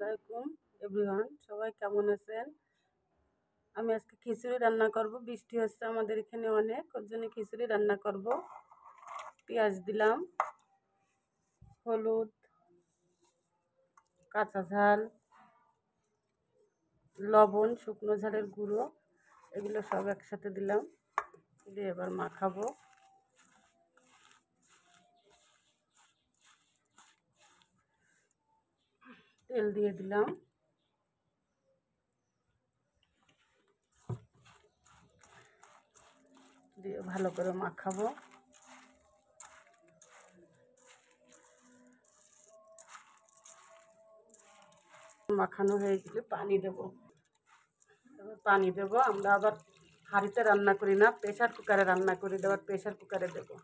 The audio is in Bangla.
আসসালামাইকুম এভরিওয়ান, সবাই কেমন আছেন? আমি আজকে খিচুড়ি রান্না করব। বৃষ্টি হচ্ছে আমাদের এখানে অনেক, ওর জন্য খিচুড়ি রান্না করব। পেঁয়াজ দিলাম, হলুদ, কাঁচা ঝাল, লবণ, শুকনো ঝালের গুঁড়ো, এগুলো সব একসাথে দিলাম। দিয়ে এবার মাখাবো। তেল দিয়ে দিলাম, দিয়ে ভালো করে মাখাবো। মাখানো হয়ে গেলে পানি দেব। এবার পানি দেবো। আমরা আবার হাঁড়িতে রান্না করি না, প্রেশার কুকারে রান্না করি। এবার প্রেশার কুকারে দেবো।